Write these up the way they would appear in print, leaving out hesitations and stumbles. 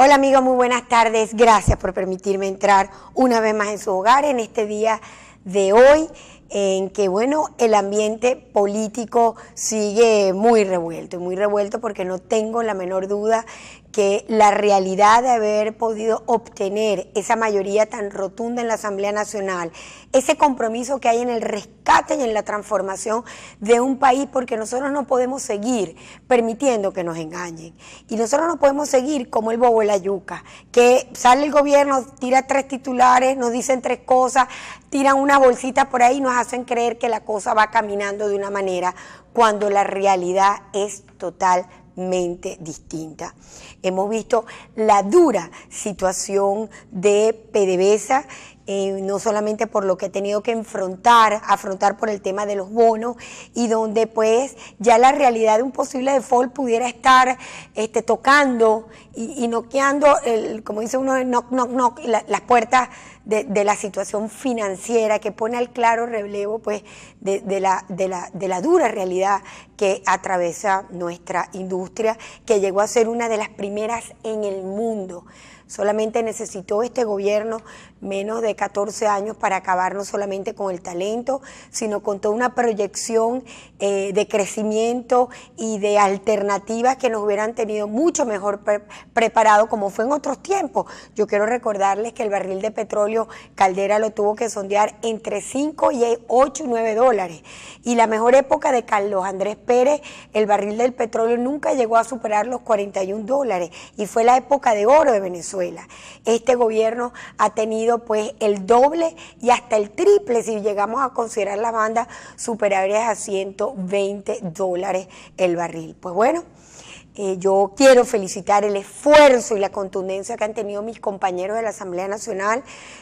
Hola amigos, muy buenas tardes. Gracias por permitirme entrar una vez más en su hogar en este día de hoy, en que, bueno, el ambiente político sigue muy revuelto porque no tengo la menor duda que la realidad de haber podido obtener esa mayoría tan rotunda en la Asamblea Nacional, ese compromiso que hay en el rescate y en la transformación de un país, porque nosotros no podemos seguir permitiendo que nos engañen. Y nosotros no podemos seguir como el bobo de la yuca, que sale el gobierno, tira 3 titulares, nos dicen 3 cosas, tiran una bolsita por ahí y nos hacen creer que la cosa va caminando de una manera cuando la realidad es totalmente distinta. Hemos visto la dura situación de PDVSA, no solamente por lo que ha tenido que afrontar por el tema de los bonos, y donde pues ya la realidad de un posible default pudiera estar tocando y noqueando, como dice uno, las puertas de la situación financiera, que pone al claro relevo pues de la dura realidad que atraviesa nuestra industria, que llegó a ser una de las primeras en el mundo. Solamente necesitó este gobierno menos de 14 años para acabar no solamente con el talento, sino con toda una proyección de crecimiento y de alternativas que nos hubieran tenido mucho mejor preparado, como fue en otros tiempos. Yo quiero recordarles que el barril de petróleo Caldera lo tuvo que sondear entre 5 y 8 y 9 dólares. Y la mejor época de Carlos Andrés Pérez, el barril del petróleo nunca llegó a superar los 41 dólares y fue la época de oro de Venezuela. Este gobierno ha tenido pues el doble y hasta el triple, si llegamos a considerar las bandas superiores a 120 dólares el barril. Pues bueno, yo quiero felicitar el esfuerzo y la contundencia que han tenido mis compañeros de la Asamblea Nacional,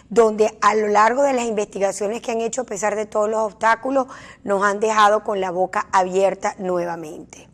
donde a lo largo de las investigaciones que han hecho, a pesar de todos los obstáculos, nos han dejado con la boca abierta nuevamente.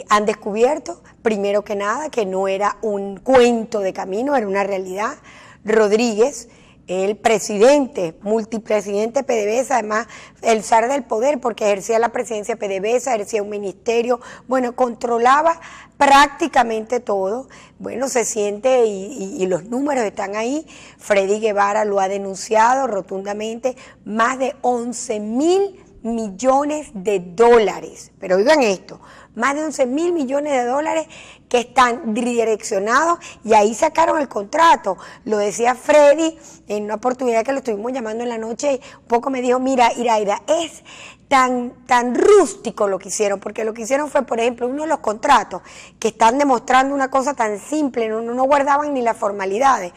Han descubierto, primero que nada, que no era un cuento de camino, era una realidad. Rodríguez, el presidente, multipresidente PDVSA, además el zar del poder, porque ejercía la presidencia de PDVSA, ejercía un ministerio, bueno, controlaba prácticamente todo. Bueno, se siente y los números están ahí. Freddy Guevara lo ha denunciado rotundamente, más de 11.000 millones de dólares, pero oigan esto, más de 11.000 millones de dólares que están redireccionados, y ahí sacaron el contrato. Lo decía Freddy en una oportunidad que lo estuvimos llamando en la noche, un poco me dijo, mira, Iraida, es tan rústico lo que hicieron, porque lo que hicieron fue, por ejemplo, uno de los contratos que están demostrando una cosa tan simple, no guardaban ni las formalidades,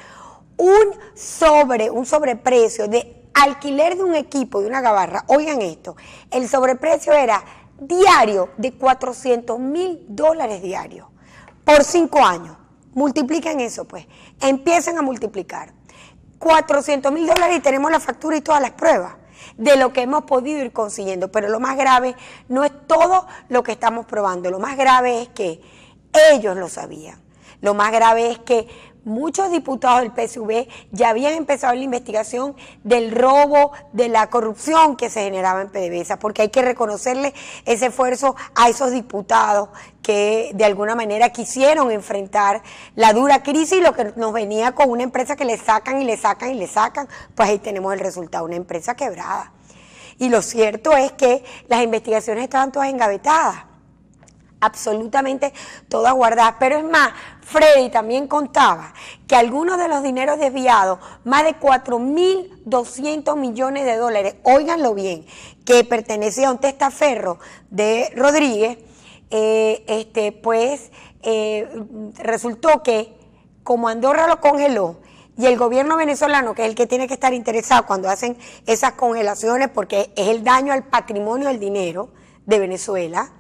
un sobreprecio de alquiler de un equipo, de una gabarra. Oigan esto, el sobreprecio era diario de 400.000 dólares diarios por 5 años. Multipliquen eso, pues, empiecen a multiplicar 400.000 dólares y tenemos la factura y todas las pruebas de lo que hemos podido ir consiguiendo. Pero lo más grave no es todo lo que estamos probando, lo más grave es que ellos lo sabían. Lo más grave es que muchos diputados del PSV ya habían empezado la investigación del robo, de la corrupción que se generaba en PDVSA, porque hay que reconocerle ese esfuerzo a esos diputados que de alguna manera quisieron enfrentar la dura crisis, y lo que nos venía con una empresa que le sacan y le sacan y le sacan, pues ahí tenemos el resultado, una empresa quebrada. Y lo cierto es que las investigaciones estaban todas engavetadas, absolutamente todas guardadas, pero es más, Freddy también contaba que algunos de los dineros desviados, más de 4.200 millones de dólares, óiganlo bien, que pertenecía a un testaferro de Rodríguez, resultó que como Andorra lo congeló, y el gobierno venezolano, que es el que tiene que estar interesado cuando hacen esas congelaciones, porque es el daño al patrimonio del dinero de Venezuela,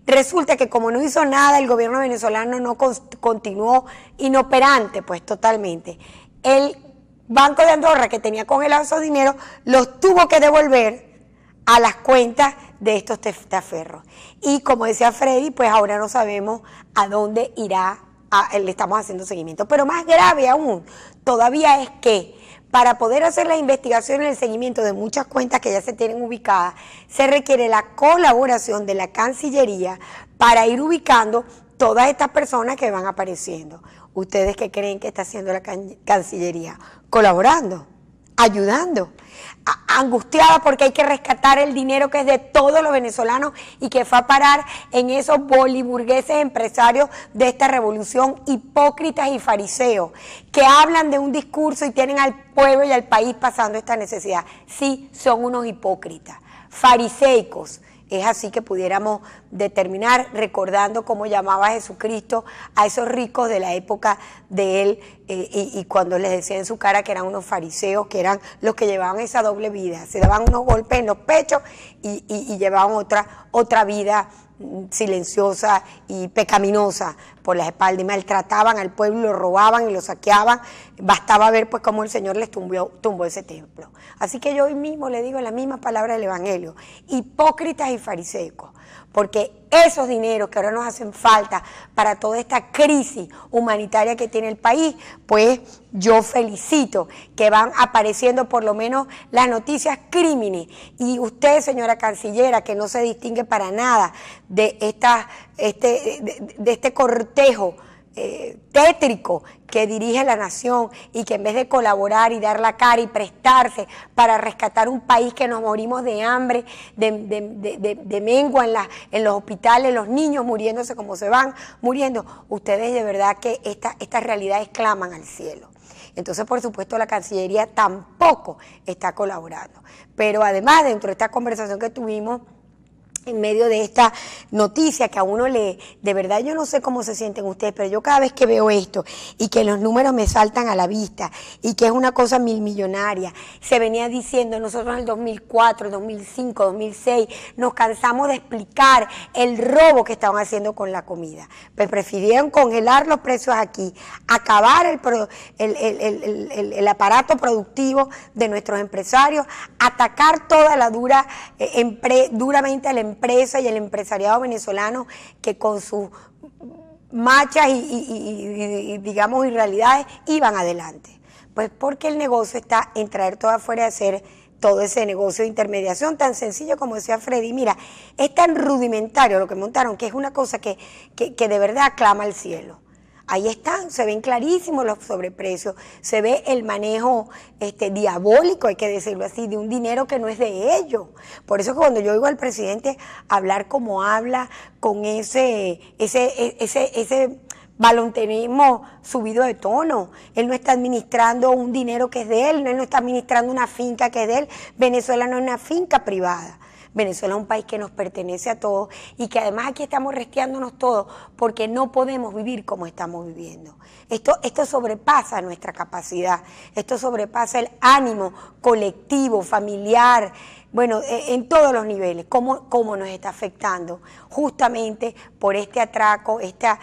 resulta que como no hizo nada, el gobierno venezolano no continuó inoperante, pues totalmente. El Banco de Andorra, que tenía congelados esos dineros, los tuvo que devolver a las cuentas de estos testaferros. Y como decía Freddy, pues ahora no sabemos a dónde irá, le estamos haciendo seguimiento. Pero más grave aún todavía es que para poder hacer la investigación y el seguimiento de muchas cuentas que ya se tienen ubicadas, se requiere la colaboración de la Cancillería para ir ubicando todas estas personas que van apareciendo. ¿Ustedes qué creen que está haciendo la Cancillería? Colaborando, ayudando, angustiada porque hay que rescatar el dinero que es de todos los venezolanos y que fue a parar en esos boliburgueses empresarios de esta revolución, hipócritas y fariseos, que hablan de un discurso y tienen al pueblo y al país pasando esta necesidad. Sí, son unos hipócritas, fariseicos. Es así que pudiéramos determinar, recordando cómo llamaba Jesucristo a esos ricos de la época de él, y cuando les decía en su cara que eran unos fariseos, que eran los que llevaban esa doble vida, se daban unos golpes en los pechos y llevaban otra vida silenciosa y pecaminosa por las espaldas, y maltrataban al pueblo, lo robaban y lo saqueaban. Bastaba ver pues cómo el Señor les tumbó ese templo. Así que yo hoy mismo le digo las mismas palabras del Evangelio: hipócritas y fariseos, porque esos dineros que ahora nos hacen falta para toda esta crisis humanitaria que tiene el país, pues yo felicito que van apareciendo por lo menos las noticias crímenes. Y usted, señora cancillera, que no se distingue para nada de este cortejo tétrico que dirige la nación, y que en vez de colaborar y dar la cara y prestarse para rescatar un país que nos morimos de hambre, de mengua en los hospitales, los niños muriéndose como se van muriendo, ustedes de verdad que estas realidades claman al cielo. Entonces, por supuesto, la Cancillería tampoco está colaborando. Pero además, dentro de esta conversación que tuvimos, en medio de esta noticia que a uno de verdad yo no sé cómo se sienten ustedes, pero yo cada vez que veo esto y que los números me saltan a la vista y que es una cosa millonaria, se venía diciendo nosotros en el 2004, 2005, 2006, nos cansamos de explicar el robo que estaban haciendo con la comida, pues prefirieron congelar los precios aquí, acabar el aparato productivo de nuestros empresarios, atacar toda la duramente a la empresa y el empresariado venezolano, que con sus machas y digamos irrealidades iban adelante. Pues porque el negocio está en traer todo afuera, de hacer todo ese negocio de intermediación tan sencillo como decía Freddy. Mira, es tan rudimentario lo que montaron, que es una cosa que de verdad clama al cielo. Ahí están, se ven clarísimos los sobreprecios, se ve el manejo diabólico, hay que decirlo así, de un dinero que no es de ellos. Por eso cuando yo oigo al presidente hablar como habla, con ese voluntarismo subido de tono, él no está administrando un dinero que es de él, él no está administrando una finca que es de él. Venezuela no es una finca privada. Venezuela es un país que nos pertenece a todos, y que además aquí estamos resteándonos todos porque no podemos vivir como estamos viviendo. Esto sobrepasa nuestra capacidad, esto sobrepasa el ánimo colectivo, familiar, bueno, en todos los niveles. ¿Cómo nos está afectando? Justamente por este atraco, esta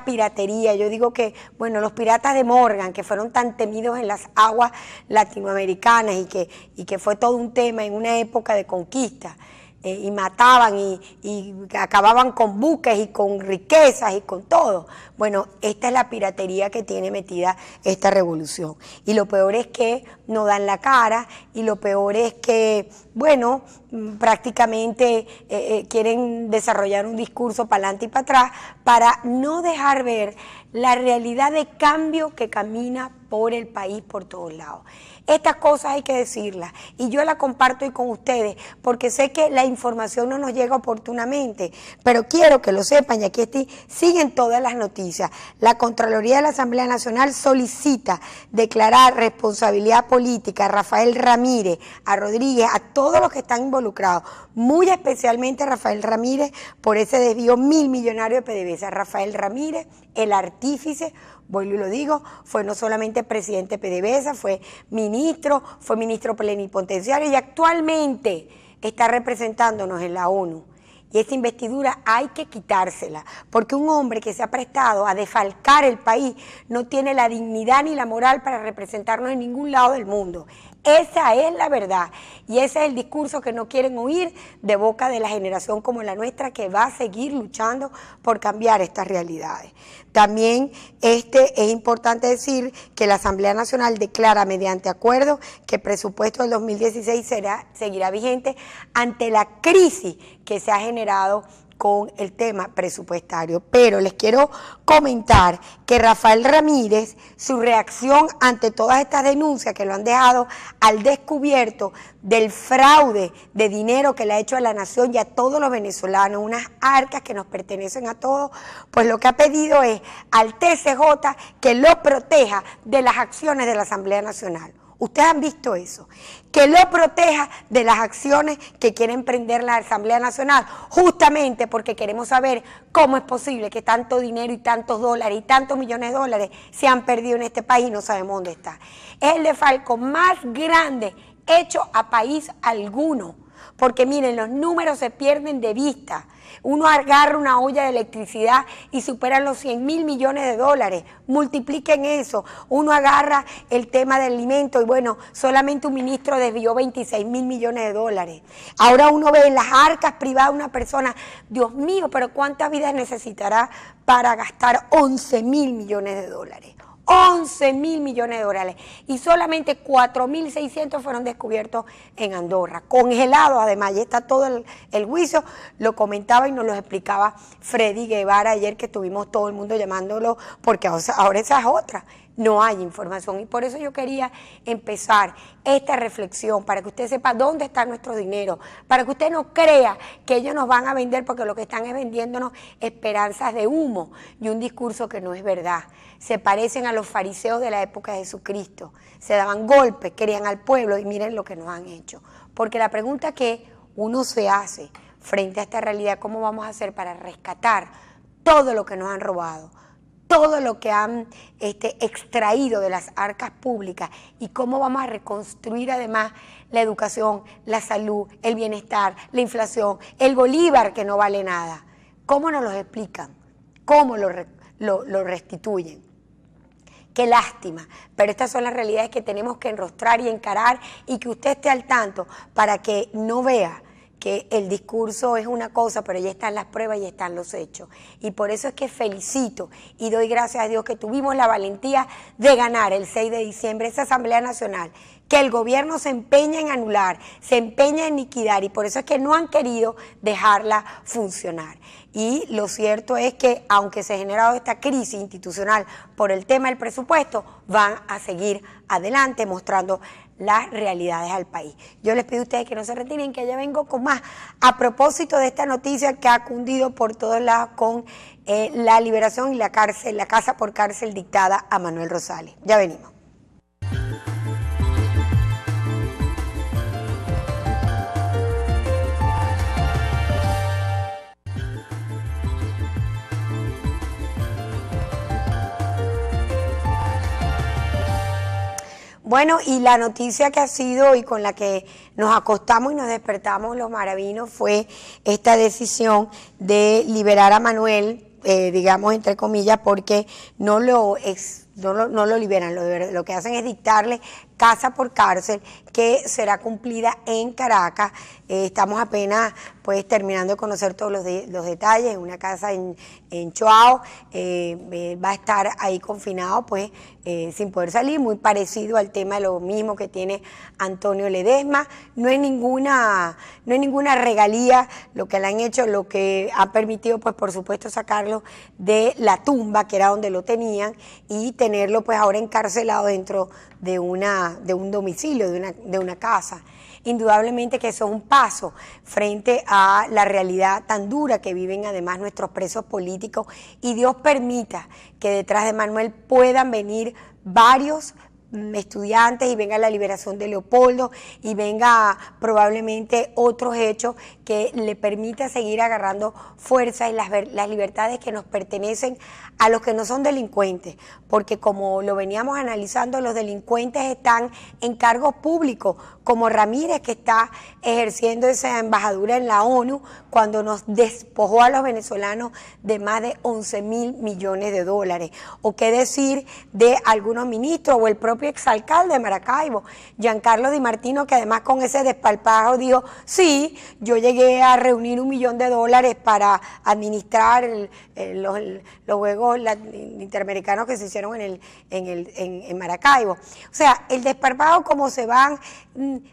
piratería. Yo digo que, bueno, los piratas de Morgan, que fueron tan temidos en las aguas latinoamericanas y que fue todo un tema en una época de conquista, y mataban y acababan con buques y con riquezas y con todo. Bueno, esta es la piratería que tiene metida esta revolución. Y lo peor es que no dan la cara, y lo peor es que, bueno, prácticamente quieren desarrollar un discurso para adelante y para atrás para no dejar ver la realidad de cambio que camina por el país por todos lados. Estas cosas hay que decirlas, y yo las comparto hoy con ustedes porque sé que la información no nos llega oportunamente, pero quiero que lo sepan, y aquí siguen todas las noticias. La Contraloría de la Asamblea Nacional solicita declarar responsabilidad política a Rafael Ramírez, a Rodríguez, a todos los que están involucrados, muy especialmente a Rafael Ramírez por ese desvío millonario de PDVSA. Rafael Ramírez, el artífice, vuelvo y lo digo, fue no solamente presidente de PDVSA, fue ministro plenipotenciario, y actualmente está representándonos en la ONU. Y esa investidura hay que quitársela, porque un hombre que se ha prestado a defalcar el país no tiene la dignidad ni la moral para representarnos en ningún lado del mundo. Esa es la verdad, y ese es el discurso que no quieren oír de boca de la generación como la nuestra, que va a seguir luchando por cambiar estas realidades. También es importante decir que la Asamblea Nacional declara mediante acuerdo que el presupuesto del 2016 seguirá vigente ante la crisis que se ha generado con el tema presupuestario. Pero les quiero comentar que Rafael Ramírez, su reacción ante todas estas denuncias que lo han dejado al descubierto del fraude de dinero que le ha hecho a la nación y a todos los venezolanos, unas arcas que nos pertenecen a todos, pues lo que ha pedido es al TCJ que lo proteja de las acciones de la Asamblea Nacional. Ustedes han visto eso, que lo proteja de las acciones que quiere emprender la Asamblea Nacional, justamente porque queremos saber cómo es posible que tanto dinero y tantos dólares y tantos millones de dólares se han perdido en este país y no sabemos dónde está. Es el desfalco más grande hecho a país alguno, porque miren, los números se pierden de vista. Uno agarra una olla de electricidad y superan los 100.000 millones de dólares. Multipliquen eso. Uno agarra el tema del alimento y bueno, solamente un ministro desvió 26.000 millones de dólares. Ahora uno ve en las arcas privadas una persona, Dios mío, pero ¿cuántas vidas necesitará para gastar 11.000 millones de dólares? 11.000 millones de dólares y solamente 4.600 fueron descubiertos en Andorra, congelados además, y está todo el juicio, lo comentaba y nos lo explicaba Freddy Guevara ayer que estuvimos todo el mundo llamándolo, porque ahora esa es otra, no hay información y por eso yo quería empezar esta reflexión para que usted sepa dónde está nuestro dinero, para que usted no crea que ellos nos van a vender porque lo que están es vendiéndonos esperanzas de humo y un discurso que no es verdad. Se parecen a los fariseos de la época de Jesucristo, se daban golpes, querían al pueblo y miren lo que nos han hecho. Porque la pregunta que uno se hace frente a esta realidad, ¿cómo vamos a hacer para rescatar todo lo que nos han robado? Todo lo que han extraído de las arcas públicas y cómo vamos a reconstruir además la educación, la salud, el bienestar, la inflación, el bolívar que no vale nada. ¿Cómo nos lo explican? ¿Cómo lo restituyen? Qué lástima, pero estas son las realidades que tenemos que enrostrar y encarar y que usted esté al tanto para que no vea que el discurso es una cosa, pero ya están las pruebas y están los hechos. Y por eso es que felicito y doy gracias a Dios que tuvimos la valentía de ganar el 6 de diciembre esa Asamblea Nacional, que el gobierno se empeña en anular, se empeña en liquidar y por eso es que no han querido dejarla funcionar. Y lo cierto es que aunque se ha generado esta crisis institucional por el tema del presupuesto, van a seguir adelante mostrando las realidades al país. Yo les pido a ustedes que no se retiren, que ya vengo con más. A propósito de esta noticia que ha cundido por todos lados con la liberación y la casa por cárcel dictada a Manuel Rosales. Ya venimos. Bueno, y la noticia que ha sido y con la que nos acostamos y nos despertamos los maravinos fue esta decisión de liberar a Manuel, digamos entre comillas, porque no lo liberan, lo que hacen es dictarle casa por cárcel que será cumplida en Caracas. Estamos apenas pues terminando de conocer todos los detalles, en una casa en Choao, va a estar ahí confinado pues sin poder salir, muy parecido al tema de lo mismo que tiene Antonio Ledesma. No hay ninguna regalía lo que le han hecho, lo que ha permitido pues por supuesto sacarlo de la tumba que era donde lo tenían y tenerlo pues ahora encarcelado dentro de un domicilio, de una casa. Indudablemente que eso es un paso frente a la realidad tan dura que viven además nuestros presos políticos y Dios permita que detrás de Manuel puedan venir varios estudiantes y venga la liberación de Leopoldo y venga probablemente otros hechos que le permita seguir agarrando fuerza y las libertades que nos pertenecen a los que no son delincuentes, porque como lo veníamos analizando, los delincuentes están en cargos públicos, como Ramírez, que está ejerciendo esa embajadura en la ONU cuando nos despojó a los venezolanos de más de 11.000 millones de dólares. O qué decir de algunos ministros o el propio exalcalde de Maracaibo, Giancarlo Di Martino, que además con ese despalpajo dijo, sí, yo llegué a reunir $1 millón para administrar los Juegos Interamericanos que se hicieron en Maracaibo. O sea, el desparpajo como se van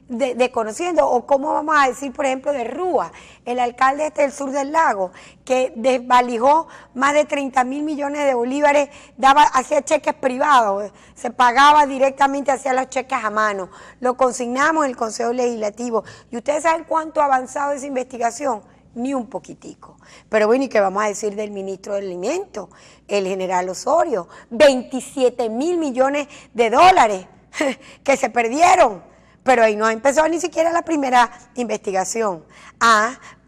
desconociendo, o cómo vamos a decir, por ejemplo, de Rúa, el alcalde del sur del lago, que desvalijó más de 30.000 millones de bolívares, hacía cheques privados, se pagaba directamente, hacía los cheques a mano, lo consignamos en el Consejo Legislativo, y ustedes saben cuánto ha avanzado esa investigación, ni un poquitico. Pero bueno, ¿y qué vamos a decir del ministro del Alimento, el general Osorio? 27.000 millones de dólares que se perdieron, pero ahí no empezó ni siquiera la primera investigación.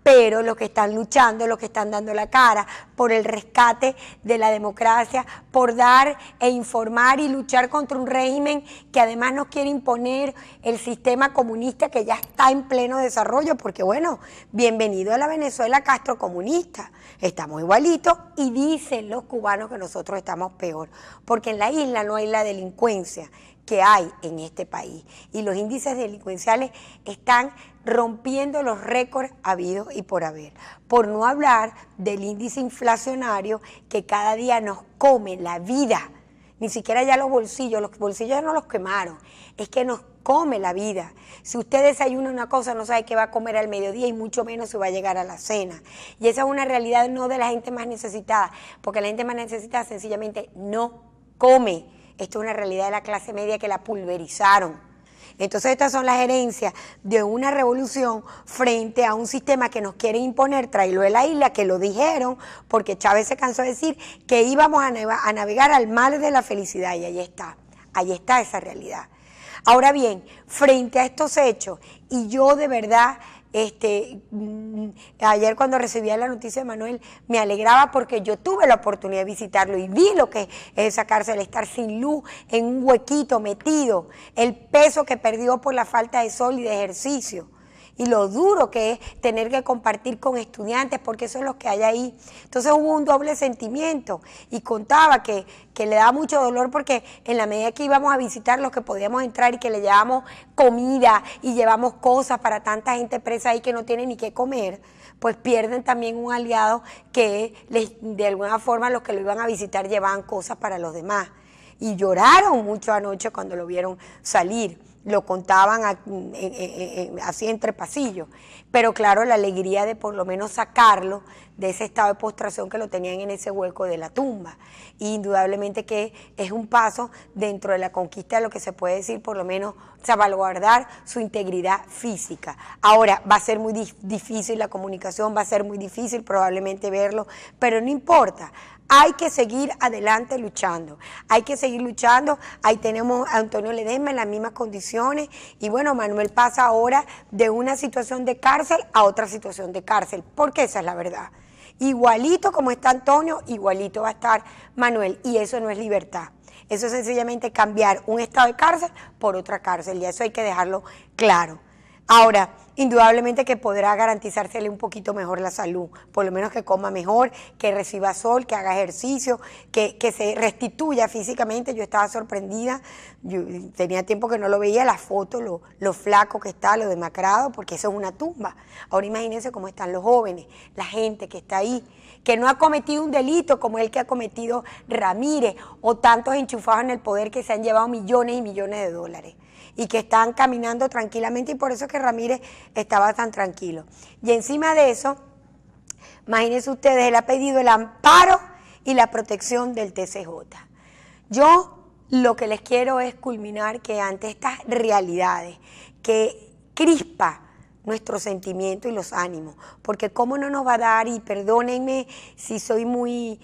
Pero los que están luchando, los que están dando la cara por el rescate de la democracia, por dar e informar y luchar contra un régimen que además nos quiere imponer el sistema comunista que ya está en pleno desarrollo, porque bueno, bienvenido a la Venezuela castrocomunista, estamos igualitos y dicen los cubanos que nosotros estamos peor, porque en la isla no hay la delincuencia que hay en este país y los índices delincuenciales están rompiendo los récords habidos y por haber. Por no hablar del índice inflacionario que cada día nos come la vida, ni siquiera ya los bolsillos ya no los quemaron, es que nos come la vida. Si usted desayuna una cosa, no sabe qué va a comer al mediodía y mucho menos si va a llegar a la cena. Y esa es una realidad no de la gente más necesitada, porque la gente más necesitada sencillamente no come. Esto es una realidad de la clase media que la pulverizaron. Entonces estas son las herencias de una revolución frente a un sistema que nos quiere imponer, traerlo de la isla, que lo dijeron, porque Chávez se cansó de decir que íbamos a navegar al mar de la felicidad, y ahí está esa realidad. Ahora bien, frente a estos hechos, y yo de verdad, ayer cuando recibía la noticia de Manuel, me alegraba porque yo tuve la oportunidad de visitarlo y vi lo que es esa cárcel, estar sin luz, en un huequito metido, el peso que perdió por la falta de sol y de ejercicio, y lo duro que es tener que compartir con estudiantes, porque eso es lo que hay ahí. Entonces hubo un doble sentimiento, y contaba que le daba mucho dolor porque en la medida que íbamos a visitar los que podíamos entrar y que le llevamos comida y llevamos cosas para tanta gente presa ahí que no tiene ni qué comer, pues pierden también un aliado que de alguna forma los que lo iban a visitar llevaban cosas para los demás. Y lloraron mucho anoche cuando lo vieron salir. Lo contaban así entre pasillos, pero claro, la alegría de por lo menos sacarlo de ese estado de postración que lo tenían en ese hueco de la tumba. Y indudablemente que es un paso dentro de la conquista de lo que se puede decir, por lo menos salvaguardar su integridad física. Ahora, va a ser muy difícil la comunicación, va a ser muy difícil probablemente verlo, pero no importa. Hay que seguir adelante luchando, hay que seguir luchando. Ahí tenemos a Antonio Ledesma en las mismas condiciones, y bueno, Manuel pasa ahora de una situación de cárcel a otra situación de cárcel, porque esa es la verdad. Igualito como está Antonio, igualito va a estar Manuel, y eso no es libertad. Eso es sencillamente cambiar un estado de cárcel por otra cárcel, y eso hay que dejarlo claro. Ahora, indudablemente que podrá garantizársele un poquito mejor la salud, por lo menos que coma mejor, que reciba sol, que haga ejercicio, que se restituya físicamente. Yo estaba sorprendida, yo tenía tiempo que no lo veía, la foto, lo flaco que está, lo demacrado, porque eso es una tumba. Ahora imagínense cómo están los jóvenes, la gente que está ahí, que no ha cometido un delito como el que ha cometido Ramírez, o tantos enchufados en el poder que se han llevado millones y millones de dólares, y que están caminando tranquilamente, y por eso es que Ramírez estaba tan tranquilo. Y encima de eso, imagínense ustedes, él ha pedido el amparo y la protección del TCJ. Yo lo que les quiero es culminar que ante estas realidades que crispa nuestros sentimientos y los ánimos, porque cómo no nos va a dar, y perdónenme si soy muy,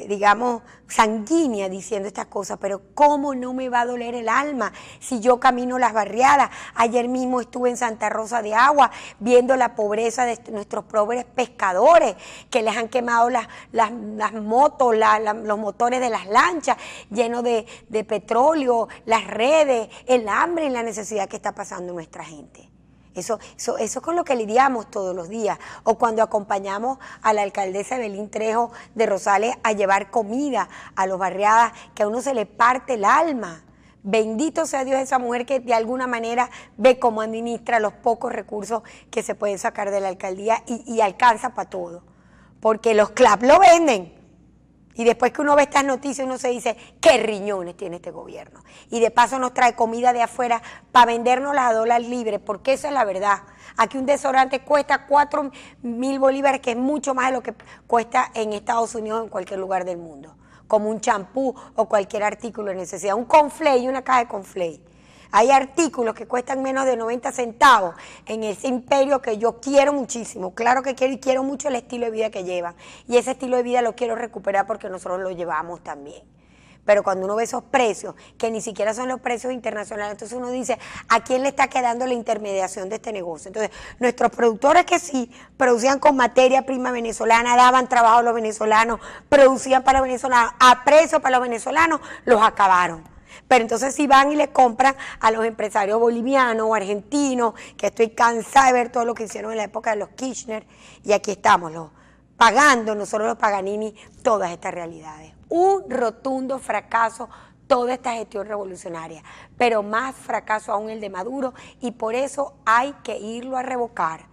digamos, sanguínea diciendo estas cosas, pero cómo no me va a doler el alma si yo camino las barriadas. Ayer mismo estuve en Santa Rosa de Agua viendo la pobreza de nuestros pobres pescadores, que les han quemado las motos, los motores de las lanchas llenos de petróleo, las redes, el hambre y la necesidad que está pasando nuestra gente. Eso es con lo que lidiamos todos los días, o cuando acompañamos a la alcaldesa Evelyn Trejo de Rosales a llevar comida a los barriadas, que a uno se le parte el alma. Bendito sea Dios, esa mujer que de alguna manera ve cómo administra los pocos recursos que se pueden sacar de la alcaldía y alcanza para todo, porque los CLAP lo venden. Y después que uno ve estas noticias, uno se dice, ¿qué riñones tiene este gobierno? Y de paso nos trae comida de afuera para vendérnoslas a dólar libre, porque esa es la verdad. Aquí un desodorante cuesta 4.000 bolívares, que es mucho más de lo que cuesta en Estados Unidos o en cualquier lugar del mundo. Como un champú o cualquier artículo de necesidad. Un Conflay, una caja de Conflay. Hay artículos que cuestan menos de 90 centavos en ese imperio que yo quiero muchísimo. Claro que quiero y quiero mucho el estilo de vida que llevan. Y ese estilo de vida lo quiero recuperar porque nosotros lo llevamos también. Pero cuando uno ve esos precios, que ni siquiera son los precios internacionales, entonces uno dice, ¿a quién le está quedando la intermediación de este negocio? Entonces, nuestros productores que sí producían con materia prima venezolana, daban trabajo a los venezolanos, producían para los venezolanos, a precio para los venezolanos, los acabaron. Pero entonces si van y le compran a los empresarios bolivianos o argentinos, que estoy cansada de ver todo lo que hicieron en la época de los Kirchner, y aquí estamos, pagando nosotros los Paganini todas estas realidades. Un rotundo fracaso toda esta gestión revolucionaria, pero más fracaso aún el de Maduro, y por eso hay que irlo a revocar.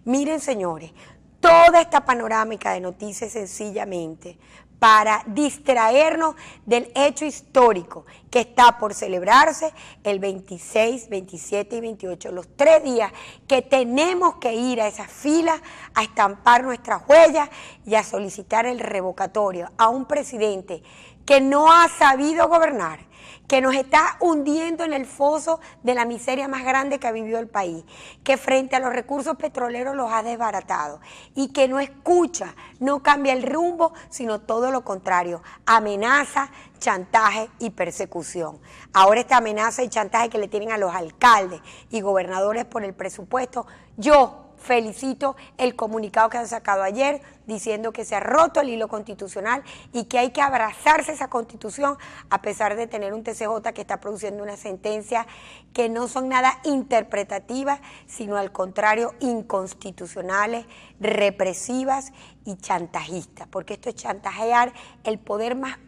Miren, señores, toda esta panorámica de noticias sencillamente para distraernos del hecho histórico que está por celebrarse el 26, 27 y 28, los 3 días que tenemos que ir a esas filas a estampar nuestras huellas y a solicitar el revocatorio a un presidente que no ha sabido gobernar, que nos está hundiendo en el foso de la miseria más grande que ha vivido el país, que frente a los recursos petroleros los ha desbaratado y que no escucha, no cambia el rumbo, sino todo lo contrario, amenaza, chantaje y persecución. Ahora esta amenaza y chantaje que le tienen a los alcaldes y gobernadores por el presupuesto, yo felicito el comunicado que han sacado ayer diciendo que se ha roto el hilo constitucional y que hay que abrazarse esa constitución a pesar de tener un TCJ que está produciendo una sentencia que no son nada interpretativas, sino al contrario inconstitucionales, represivas y chantajistas, porque esto es chantajear el poder más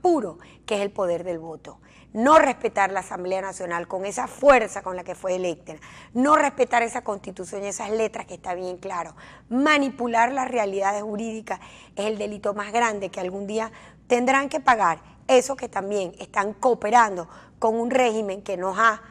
puro, que es el poder del voto. No respetar la Asamblea Nacional con esa fuerza con la que fue electa, no respetar esa Constitución y esas letras que está bien claro, manipular las realidades jurídicas es el delito más grande que algún día tendrán que pagar esos que también están cooperando con un régimen que nos ha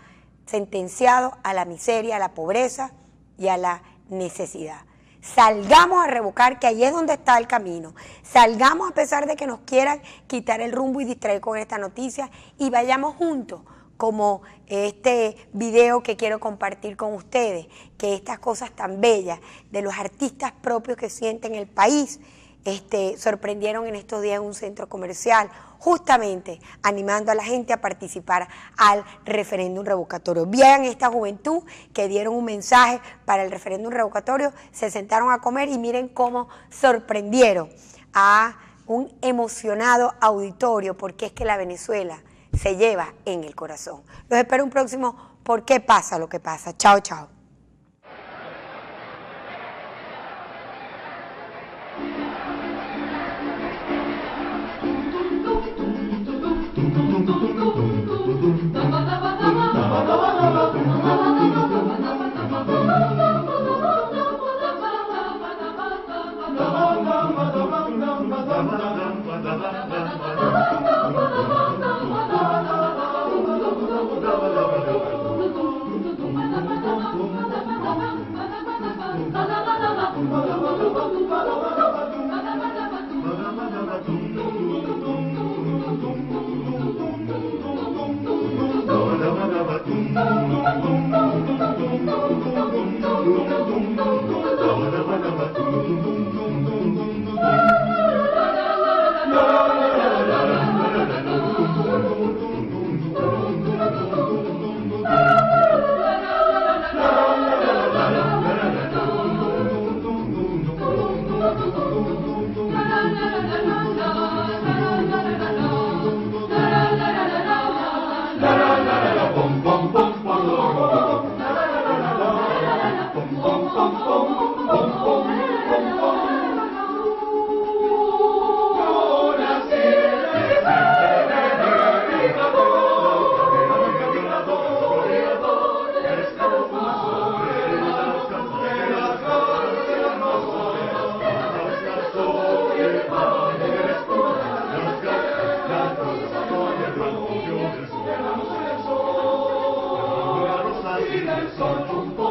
sentenciado a la miseria, a la pobreza y a la necesidad. Salgamos a revocar, que ahí es donde está el camino. Salgamos a pesar de que nos quieran quitar el rumbo y distraer con esta noticia y vayamos juntos, como este video que quiero compartir con ustedes, que estas cosas tan bellas de los artistas propios que sienten el país, sorprendieron en estos días en un centro comercial, justamente animando a la gente a participar al referéndum revocatorio. Vean esta juventud que dieron un mensaje para el referéndum revocatorio, se sentaron a comer y miren cómo sorprendieron a un emocionado auditorio, porque es que la Venezuela se lleva en el corazón. Los espero un próximo ¿Por qué pasa lo que pasa? Chao, chao. con un